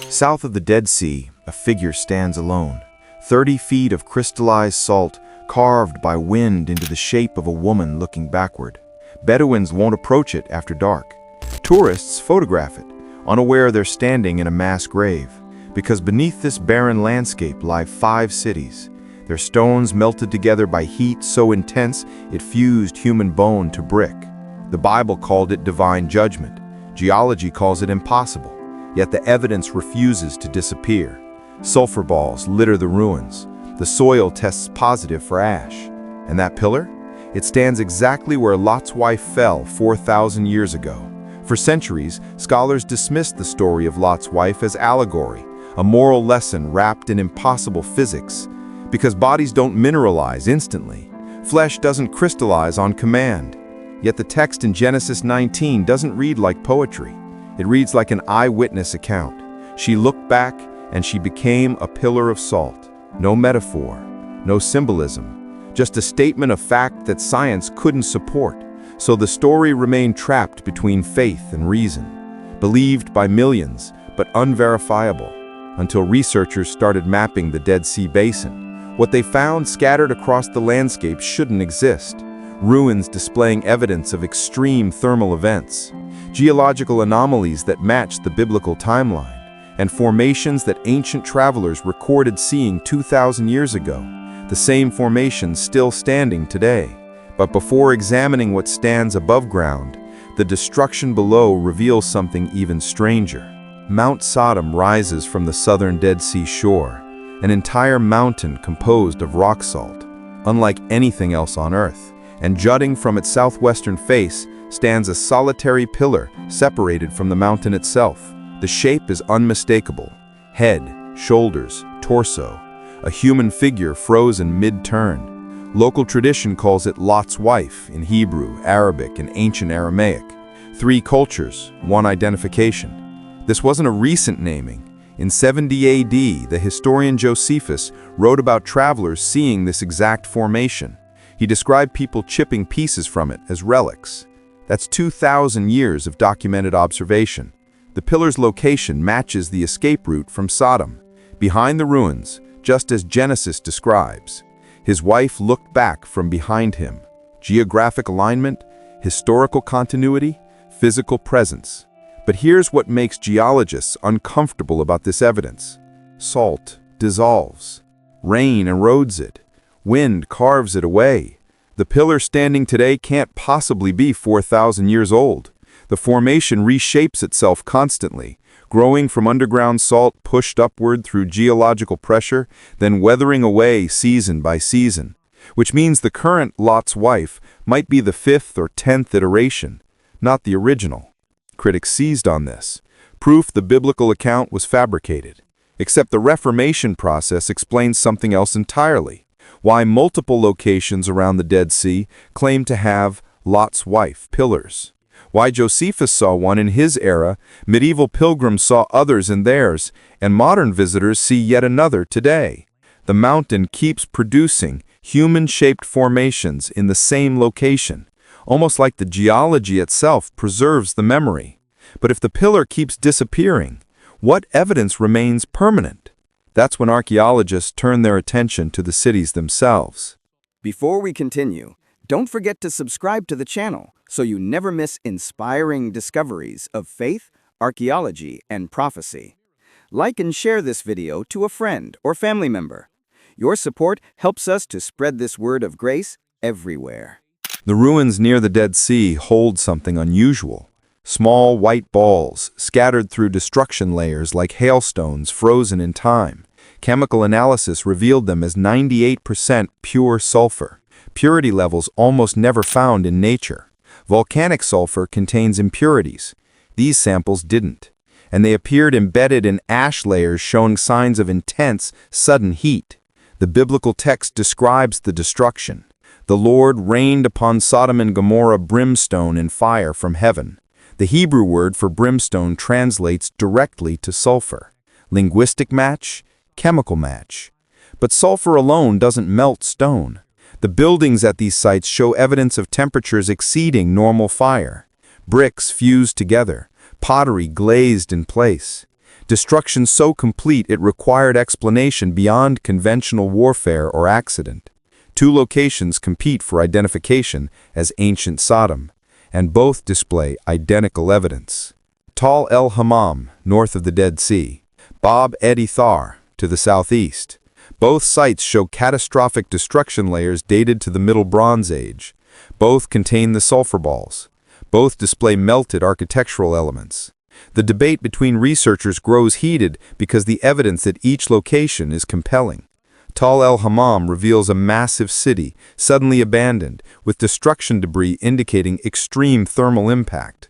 South of the Dead Sea, a figure stands alone. 30 feet of crystallized salt, carved by wind into the shape of a woman looking backward. Bedouins won't approach it after dark. Tourists photograph it, unaware they're standing in a mass grave, because beneath this barren landscape lie 5 cities. Their stones melted together by heat so intense it fused human bone to brick. The Bible called it divine judgment. Geology calls it impossible. Yet the evidence refuses to disappear. Sulfur balls litter the ruins. The soil tests positive for ash. And that pillar? It stands exactly where Lot's wife fell 4,000 years ago. For centuries, scholars dismissed the story of Lot's wife as allegory, a moral lesson wrapped in impossible physics. Because bodies don't mineralize instantly. Flesh doesn't crystallize on command. Yet the text in Genesis 19 doesn't read like poetry. It reads like an eyewitness account. She looked back and she became a pillar of salt. No metaphor, no symbolism, just a statement of fact that science couldn't support. So the story remained trapped between faith and reason, believed by millions, but unverifiable, until researchers started mapping the Dead Sea Basin. What they found scattered across the landscape shouldn't exist. Ruins displaying evidence of extreme thermal events, geological anomalies that matched the biblical timeline, and formations that ancient travelers recorded seeing 2,000 years ago, the same formations still standing today. But before examining what stands above ground, the destruction below reveals something even stranger. Mount Sodom rises from the southern Dead Sea shore, an entire mountain composed of rock salt, unlike anything else on Earth. And jutting from its southwestern face stands a solitary pillar separated from the mountain itself. The shape is unmistakable. Head, shoulders, torso, a human figure frozen mid-turn. Local tradition calls it Lot's wife in Hebrew, Arabic, and ancient Aramaic. 3 cultures, 1 identification. This wasn't a recent naming. In 70 AD, the historian Josephus wrote about travelers seeing this exact formation. He described people chipping pieces from it as relics. That's 2,000 years of documented observation. The pillar's location matches the escape route from Sodom, behind the ruins, just as Genesis describes. His wife looked back from behind him. Geographic alignment, historical continuity, physical presence. But here's what makes geologists uncomfortable about this evidence. Salt dissolves. Rain erodes it. Wind carves it away. The pillar standing today can't possibly be 4,000 years old. The formation reshapes itself constantly, growing from underground salt pushed upward through geological pressure, then weathering away season by season, which means the current Lot's wife might be the 5th or 10th iteration, not the original. Critics seized on this. Proof the biblical account was fabricated. Except the Reformation process explains something else entirely. Why multiple locations around the Dead Sea claim to have Lot's wife pillars. Why Josephus saw one in his era, medieval pilgrims saw others in theirs, and modern visitors see yet another today. The mountain keeps producing human-shaped formations in the same location, almost like the geology itself preserves the memory. But if the pillar keeps disappearing, what evidence remains permanent? That's when archaeologists turn their attention to the cities themselves. Before we continue, don't forget to subscribe to the channel so you never miss inspiring discoveries of faith, archaeology, and prophecy. Like and share this video to a friend or family member. Your support helps us to spread this word of grace everywhere. The ruins near the Dead Sea hold something unusual. Small white balls scattered through destruction layers like hailstones frozen in time. Chemical analysis revealed them as 98% pure sulfur, purity levels almost never found in nature. Volcanic sulfur contains impurities. These samples didn't, and they appeared embedded in ash layers showing signs of intense, sudden heat. The biblical text describes the destruction. The Lord rained upon Sodom and Gomorrah brimstone and fire from heaven. The Hebrew word for brimstone translates directly to sulfur. Linguistic match, chemical match. But sulfur alone doesn't melt stone. The buildings at these sites show evidence of temperatures exceeding normal fire. Bricks fused together, pottery glazed in place. Destruction so complete it required explanation beyond conventional warfare or accident. Two locations compete for identification as ancient Sodom, and both display identical evidence. Tal el-Hammam, north of the Dead Sea. Bab edh-Dhra, to the southeast. Both sites show catastrophic destruction layers dated to the Middle Bronze Age. Both contain the sulfur balls. Both display melted architectural elements. The debate between researchers grows heated because the evidence at each location is compelling. Tal el-Hammam reveals a massive city, suddenly abandoned, with destruction debris indicating extreme thermal impact.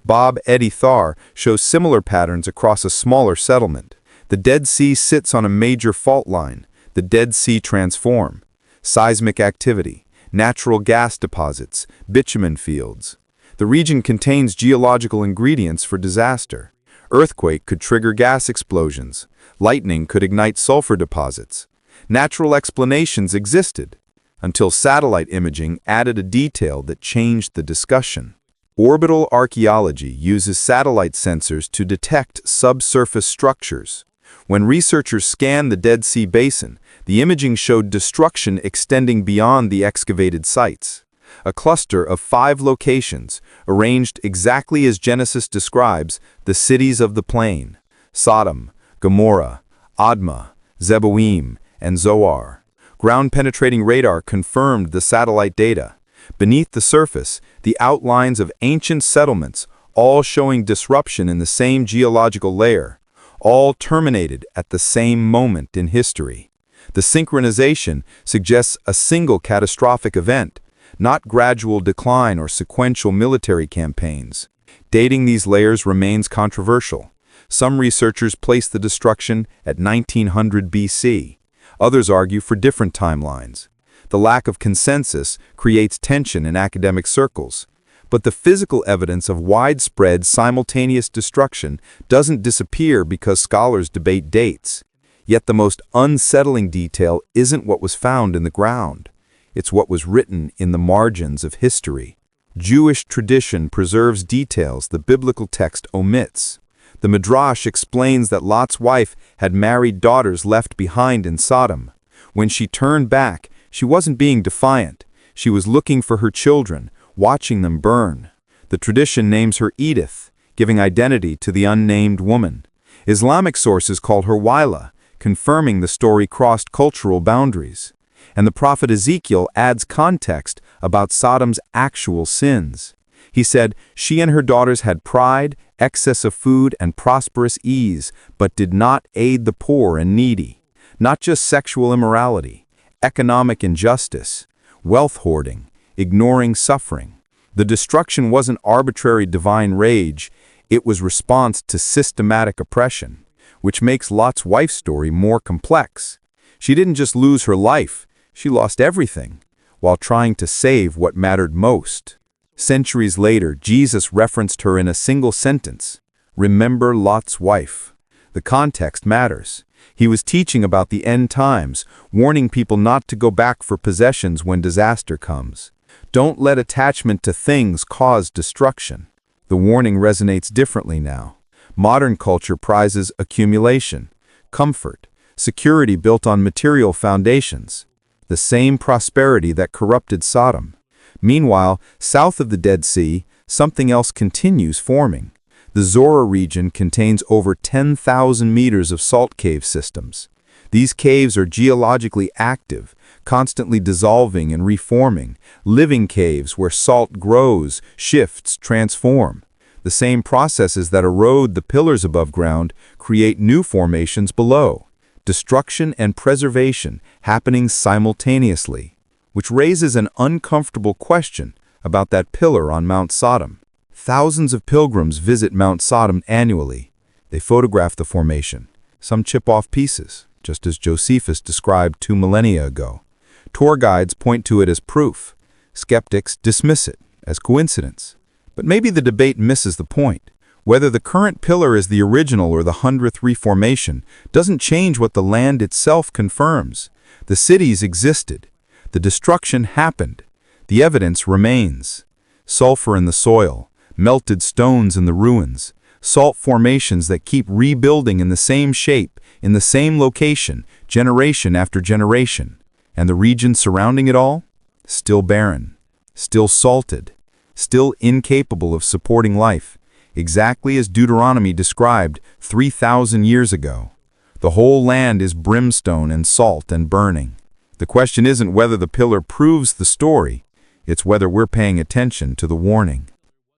Bab edh-Dhra shows similar patterns across a smaller settlement. The Dead Sea sits on a major fault line. The Dead Sea transform. Seismic activity, natural gas deposits, bitumen fields. The region contains geological ingredients for disaster. Earthquake could trigger gas explosions. Lightning could ignite sulfur deposits. Natural explanations existed, until satellite imaging added a detail that changed the discussion. Orbital archaeology uses satellite sensors to detect subsurface structures. When researchers scanned the Dead Sea Basin, the imaging showed destruction extending beyond the excavated sites. A cluster of 5 locations, arranged exactly as Genesis describes the cities of the plain: Sodom, Gomorrah, Admah, Zeboim, and Zoar. Ground-penetrating radar confirmed the satellite data. Beneath the surface, the outlines of ancient settlements, all showing disruption in the same geological layer, all terminated at the same moment in history. The synchronization suggests a single catastrophic event, not gradual decline or sequential military campaigns. Dating these layers remains controversial. Some researchers place the destruction at 1900 BC. Others argue for different timelines. The lack of consensus creates tension in academic circles. But the physical evidence of widespread simultaneous destruction doesn't disappear because scholars debate dates. Yet the most unsettling detail isn't what was found in the ground. It's what was written in the margins of history. Jewish tradition preserves details the biblical text omits. The Midrash explains that Lot's wife had married daughters left behind in Sodom. When she turned back, she wasn't being defiant. She was looking for her children, watching them burn. The tradition names her Edith, giving identity to the unnamed woman. Islamic sources called her Wila, confirming the story crossed cultural boundaries. And the prophet Ezekiel adds context about Sodom's actual sins. He said, "She and her daughters had pride, excess of food, and prosperous ease, but did not aid the poor and needy." Not just sexual immorality, economic injustice, wealth hoarding, ignoring suffering. The destruction wasn't arbitrary divine rage, it was response to systematic oppression, which makes Lot's wife's story more complex. She didn't just lose her life, she lost everything, while trying to save what mattered most. Centuries later, Jesus referenced her in a single sentence: "Remember Lot's wife." The context matters. He was teaching about the end times, warning people not to go back for possessions when disaster comes. Don't let attachment to things cause destruction. The warning resonates differently now. Modern culture prizes accumulation, comfort, security built on material foundations, the same prosperity that corrupted Sodom. Meanwhile, south of the Dead Sea, something else continues forming. The Zoar region contains over 10,000 meters of salt cave systems. These caves are geologically active, constantly dissolving and reforming, living caves where salt grows, shifts, transform. The same processes that erode the pillars above ground create new formations below. Destruction and preservation happening simultaneously, which raises an uncomfortable question about that pillar on Mount Sodom. Thousands of pilgrims visit Mount Sodom annually. They photograph the formation. Some chip off pieces, just as Josephus described 2 millennia ago. Tour guides point to it as proof. Skeptics dismiss it as coincidence. But maybe the debate misses the point. Whether the current pillar is the original or the 100th reformation doesn't change what the land itself confirms. The cities existed. The destruction happened. The evidence remains. Sulfur in the soil, melted stones in the ruins, salt formations that keep rebuilding in the same shape, in the same location, generation after generation. And the region surrounding it all? Still barren, still salted, still incapable of supporting life, exactly as Deuteronomy described 3,000 years ago. The whole land is brimstone and salt and burning. The question isn't whether the pillar proves the story, it's whether we're paying attention to the warning.